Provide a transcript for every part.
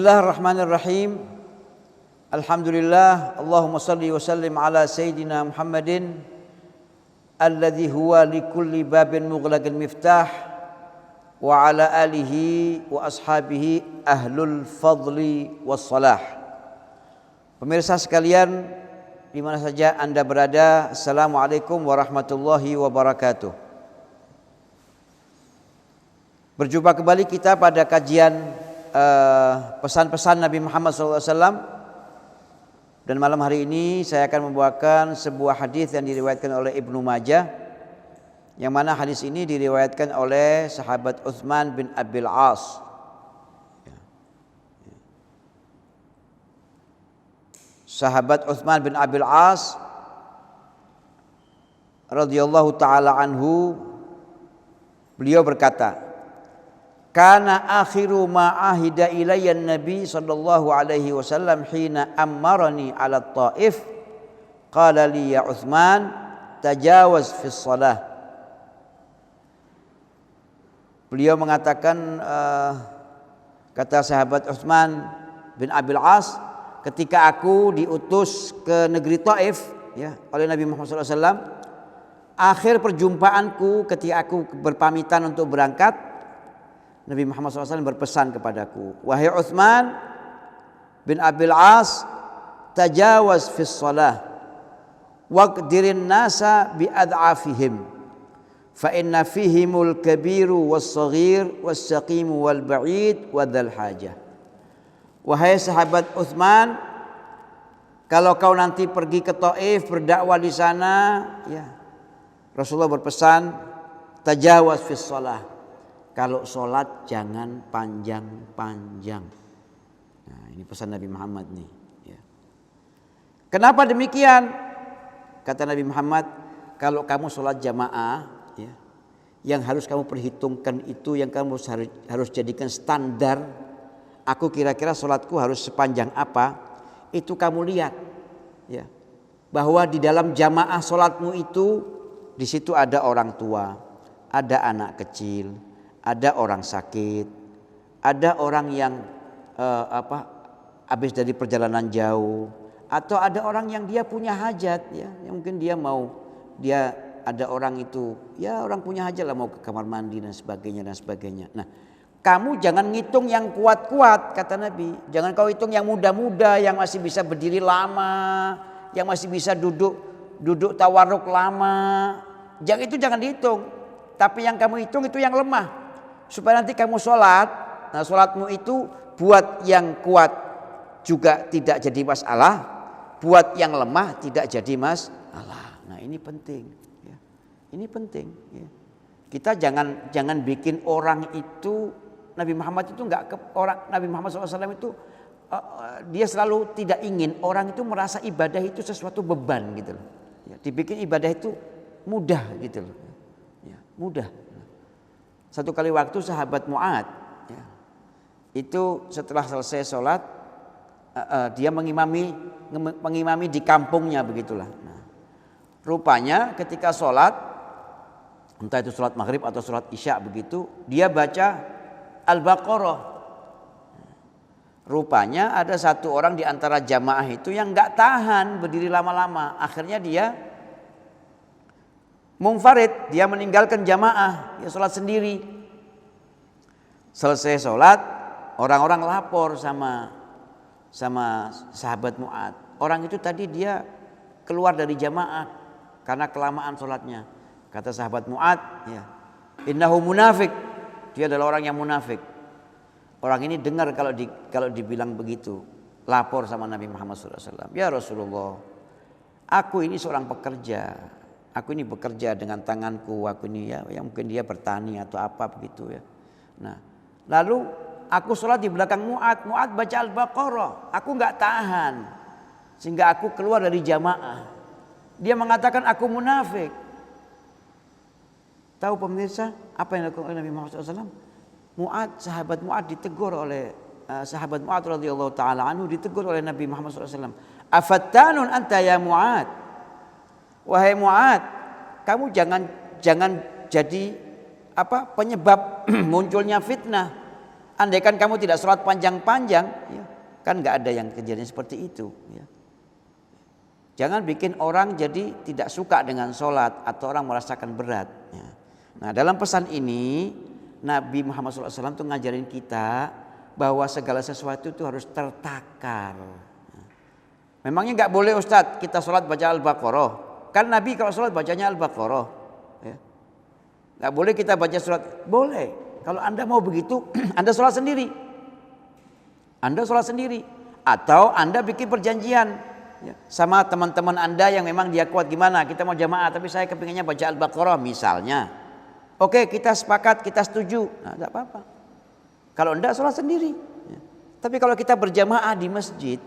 Bismillahirrahmanirrahim. Alhamdulillah, Allahumma salli wa sallim ala Sayyidina Muhammadin alladhi huwa likulli babin mughlaqin miftah wa ala alihi wa ashabihi ahlul fadli wassalah. Pemirsa sekalian, di mana saja Anda berada, Assalamualaikum warahmatullahi wabarakatuh. Berjumpa kembali kita pada kajian pesan-pesan Nabi Muhammad SAW. Dan malam hari ini saya akan membawakan sebuah hadis yang diriwayatkan oleh Ibnu Majah, yang mana hadis ini diriwayatkan oleh sahabat Utsman bin Abil As. Sahabat Utsman bin Abil As radhiyallahu taala anhu, beliau berkata, kana akhiru ma ahida ilayya Nabi sallallahu alaihi wasallam hina ammarani ala Taif qala li ya Utsman tajawaz fi shalah. Beliau mengatakan, kata sahabat Utsman bin Abil As, ketika aku diutus ke negeri Taif oleh Nabi Muhammad SAW, akhir perjumpaanku ketika aku berpamitan untuk berangkat, Nabi Muhammad SAW berpesan kepadaku, wahai Utsman bin Abil As, tajawaz fis shalah waqdirin nasa bi ad'afihim fa inna fihimul kabiru was saghir was saqimu wal ba'id wa dzal hajah. Wahai sahabat Utsman, kalau kau nanti pergi ke Taif berdakwah di sana, Rasulullah berpesan, tajawaz fis shalah, kalau sholat jangan panjang-panjang. Nah, ini pesan Nabi Muhammad nih. Kenapa demikian? Kata Nabi Muhammad, kalau kamu sholat jamaah, yang harus kamu perhitungkan itu, yang kamu harus jadikan standar, aku kira-kira sholatku harus sepanjang apa, itu kamu lihat. Bahwa di dalam jamaah sholatmu itu, di situ ada orang tua, ada anak kecil, ada orang sakit, ada orang yang habis dari perjalanan jauh, atau ada orang yang dia punya hajat, yang mungkin dia ada orang itu, orang punya hajat lah, mau ke kamar mandi dan sebagainya. Nah, kamu jangan ngitung yang kuat-kuat, kata Nabi. Jangan kau hitung yang muda-muda, yang masih bisa berdiri lama, yang masih bisa duduk tawarruk lama. Jangan dihitung. Tapi yang kamu hitung itu yang lemah. Supaya nanti kamu sholat, nah sholatmu itu buat yang kuat juga tidak jadi masalah, buat yang lemah tidak jadi masalah. Nah ini penting, ini penting. Kita jangan bikin orang itu, Nabi Muhammad itu Nabi Muhammad SAW itu dia selalu tidak ingin orang itu merasa ibadah itu sesuatu beban gitu loh. Dibikin ibadah itu mudah gitu loh, mudah. Satu kali waktu sahabat Mu'ad itu setelah selesai sholat, dia mengimami di kampungnya begitulah. Nah, rupanya ketika sholat, entah itu sholat maghrib atau sholat isya begitu, dia baca Al-Baqarah. Rupanya ada satu orang di antara jamaah itu yang nggak tahan berdiri lama-lama. Akhirnya dia munfarid, dia meninggalkan jamaah, dia sholat sendiri. Selesai sholat, orang-orang lapor sama sahabat Mu'ad. Orang itu tadi dia keluar dari jamaah karena kelamaan sholatnya. Kata sahabat Mu'ad, innahu munafik, dia adalah orang yang munafik. Orang ini dengar kalau dibilang begitu, lapor sama Nabi Muhammad SAW. Ya Rasulullah, aku ini seorang pekerja. Aku ini bekerja dengan tanganku, aku ini yang mungkin dia bertani atau apa begitu ya. Nah, lalu aku sholat di belakang Mu'ad baca Al-Baqarah, aku nggak tahan sehingga aku keluar dari jamaah. Dia mengatakan aku munafik. Tahu pemirsa apa yang dilakukan oleh Nabi Muhammad SAW? Sahabat Mu'ad ditegur oleh sahabat Mu'ad radhiyallahu taala anhu, ditegur oleh Nabi Muhammad SAW. Afattanun anta ya Mu'ad? Wahai Mu'ad, kamu jangan jadi penyebab munculnya fitnah. Andaikan kamu tidak sholat panjang-panjang, ya, kan nggak ada yang kejadian seperti itu. Ya. Jangan bikin orang jadi tidak suka dengan sholat atau orang merasakan berat. Ya. Nah, dalam pesan ini Nabi Muhammad SAW itu ngajarin kita bahwa segala sesuatu itu harus tertakar. Memangnya nggak boleh Ustadz kita sholat baca Al-Baqarah? Kan Nabi kalau sholat bacanya Al-Baqarah. Ya. Nggak boleh kita baca surat? Boleh. Kalau Anda mau begitu, Anda sholat sendiri. Anda sholat sendiri. Atau Anda bikin perjanjian ya, sama teman-teman Anda yang memang dia kuat, gimana? Kita mau jamaah tapi saya kepinginnya baca Al-Baqarah misalnya. Oke, kita sepakat, kita setuju. Nah, tidak apa-apa. Kalau Anda sholat sendiri. Ya. Tapi kalau kita berjamaah di masjid,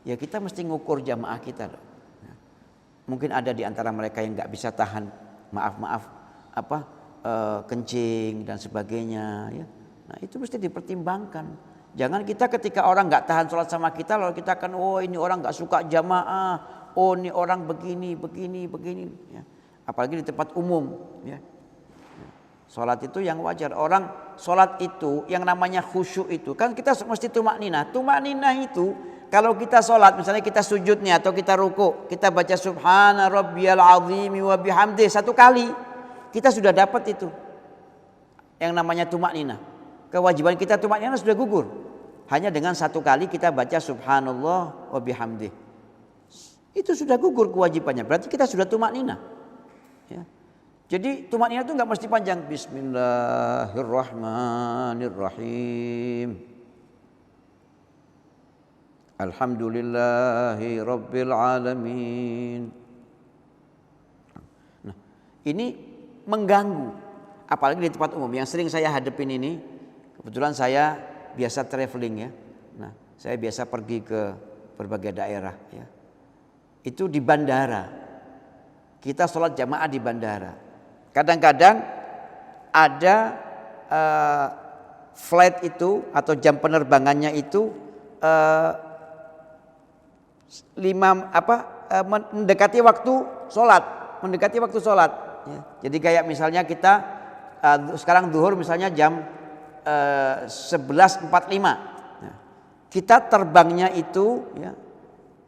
ya kita mesti ngukur jamaah kita. Ya. Mungkin ada di antara mereka yang nggak bisa tahan, maaf, kencing dan sebagainya. Ya. Nah itu mesti dipertimbangkan. Jangan kita ketika orang nggak tahan sholat sama kita, lalu kita akan, oh ini orang nggak suka jamaah, oh ini orang begini. Ya. Apalagi di tempat umum. Ya. Sholat itu yang wajar. Orang sholat itu yang namanya khusyuk itu kan kita mesti tumak ninah. Tumak ninah itu kalau kita sholat, misalnya kita sujudnya atau kita ruku, kita baca Subhana Rabbiyal Azimi wa bihamdih 1 kali. Kita sudah dapat itu yang namanya tumak ninah. Kewajiban kita tumak ninah sudah gugur. Hanya dengan 1 kali kita baca Subhanallah wa bihamdih. Itu sudah gugur kewajibannya. Berarti kita sudah tumak ninah. Ya. Jadi tumak ninah itu nggak mesti panjang. Bismillahirrahmanirrahim. Alhamdulillahi Rabbil Alamin. Nah, ini mengganggu, apalagi di tempat umum yang sering saya hadapin ini. Kebetulan saya biasa traveling ya. Nah, saya biasa pergi ke berbagai daerah ya. Itu di bandara. Kita sholat jamaah di bandara. Kadang-kadang ada flight itu atau jam penerbangannya itu mendekati waktu sholat. Ya. Jadi kayak misalnya kita sekarang zuhur misalnya jam 11.45. Nah, kita terbangnya itu ya,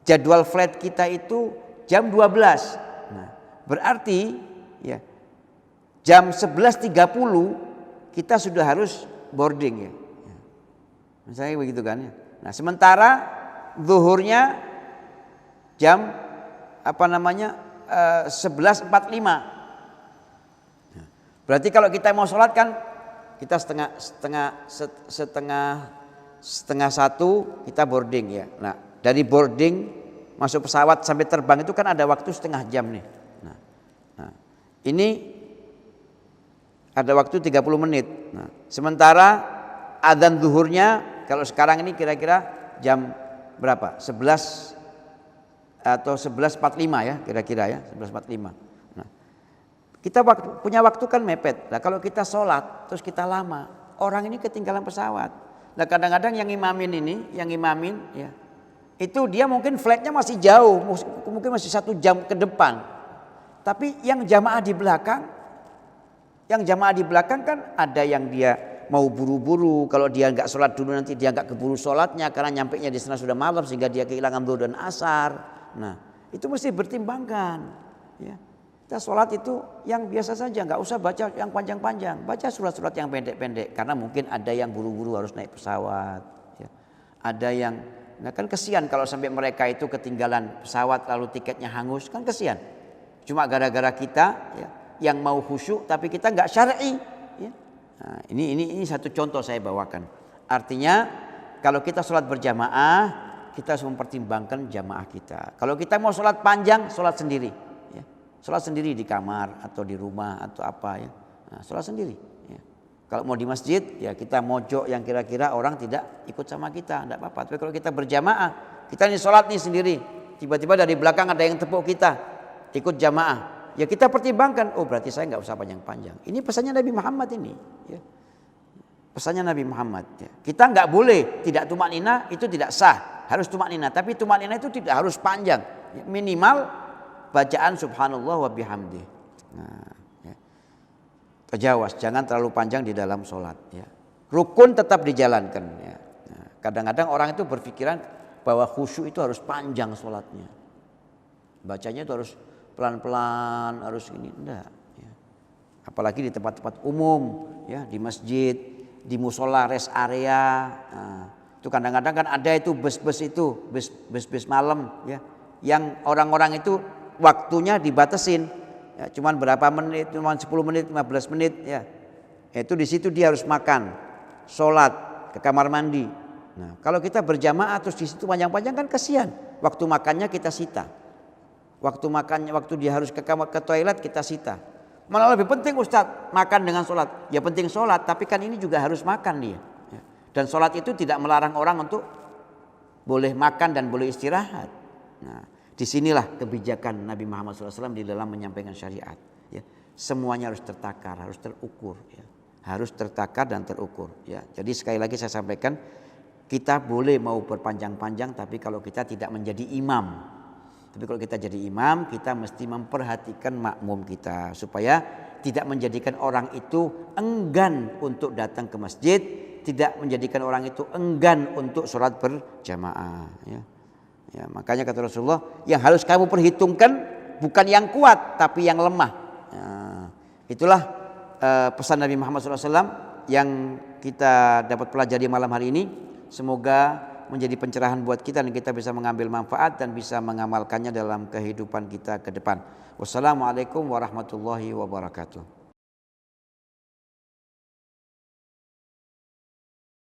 jadwal flight kita itu jam 12. Nah, berarti ya jam 11.30 kita sudah harus boarding ya. Misalnya begitu kan ya. Nah, sementara zuhurnya jam 11.45. Berarti kalau kita mau sholat kan kita setengah 1 kita boarding ya. Nah dari boarding masuk pesawat sampai terbang itu kan ada waktu setengah jam nih. Nah ini ada waktu 30 menit. Nah, sementara adzan zuhurnya kalau sekarang ini kira-kira jam berapa? 11 atau 11.45 ya kira-kira ya 11.45. Kita punya waktu kan mepet. Nah kalau kita sholat terus kita lama, orang ini ketinggalan pesawat. Nah kadang-kadang yang imamin ya, itu dia mungkin flightnya masih jauh, mungkin masih 1 jam ke depan. Tapi yang jamaah di belakang kan ada yang dia mau buru-buru. Kalau dia nggak sholat dulu nanti dia nggak keburu sholatnya karena nyampenya di sana sudah malam sehingga dia kehilangan zuhur dan asar. Nah itu mesti bertimbangkan. Ya. Kita sholat itu yang biasa saja, nggak usah baca yang panjang-panjang, baca surat-surat yang pendek-pendek karena mungkin ada yang buru-buru harus naik pesawat, ya. Ada yang, nah kan kesian kalau sampai mereka itu ketinggalan pesawat lalu tiketnya hangus, kan kesian. Cuma gara-gara kita ya, yang mau khusyuk tapi kita nggak syar'i. Ya. Nah, ini satu contoh saya bawakan. Artinya kalau kita sholat berjamaah kita harus mempertimbangkan jamaah kita. Kalau kita mau sholat panjang, sholat sendiri. Sholat sendiri di kamar atau di rumah atau apa ya. Nah, sholat sendiri. Ya. Kalau mau di masjid ya kita mojok yang kira-kira orang tidak ikut sama kita, tidak apa-apa. Tapi kalau kita berjamaah, kita ini sholat nih sendiri. Tiba-tiba dari belakang ada yang tepuk kita, ikut jamaah. Ya kita pertimbangkan. Oh berarti saya nggak usah panjang-panjang. Ini pesannya Nabi Muhammad ini. Ya. Pesannya Nabi Muhammad. Ya. Kita nggak boleh tidak tumak ninah itu tidak sah. Harus tumak ninah. Tapi tumak ninah itu tidak harus panjang. Ya, minimal bacaan subhanallah wa bihamdih. Nah, ya. Tajawaz, jangan terlalu panjang di dalam sholat. Ya. Rukun tetap dijalankan. Ya. Nah, kadang-kadang orang itu berpikiran bahwa khusyuk itu harus panjang sholatnya. Bacanya itu harus pelan-pelan, harus gini. Enggak. Ya. Apalagi di tempat-tempat umum, ya, di masjid, di musola, rest area. Nah, itu kadang-kadang kan ada itu bus malam, ya, yang orang-orang itu waktunya dibatasin, ya, cuman berapa menit, cuman 10 menit, 15 menit, ya. Itu di situ dia harus makan, sholat, ke kamar mandi. Nah, kalau kita berjamaah terus di situ panjang-panjang kan kasihan. Waktu makannya kita sita. Waktu dia harus ke kamar, ke toilet kita sita. Malah lebih penting Ustadz makan dengan sholat. Ya penting sholat, tapi kan ini juga harus makan dia. Ya. Dan sholat itu tidak melarang orang untuk boleh makan dan boleh istirahat. Nah, disinilah kebijakan Nabi Muhammad SAW di dalam menyampaikan syariat. Ya. Semuanya harus tertakar, harus terukur. Ya. Harus tertakar dan terukur. Ya. Jadi sekali lagi saya sampaikan, kita boleh mau berpanjang-panjang, tapi kalau kita tidak menjadi imam. Tapi kalau kita jadi imam, kita mesti memperhatikan makmum kita supaya tidak menjadikan orang itu enggan untuk datang ke masjid, tidak menjadikan orang itu enggan untuk sholat berjamaah. Ya. Ya, makanya kata Rasulullah, yang harus kamu perhitungkan bukan yang kuat, tapi yang lemah. Ya, itulah pesan Nabi Muhammad SAW yang kita dapat pelajari malam hari ini. Semoga menjadi pencerahan buat kita dan kita bisa mengambil manfaat dan bisa mengamalkannya dalam kehidupan kita ke depan. Wassalamualaikum warahmatullahi wabarakatuh.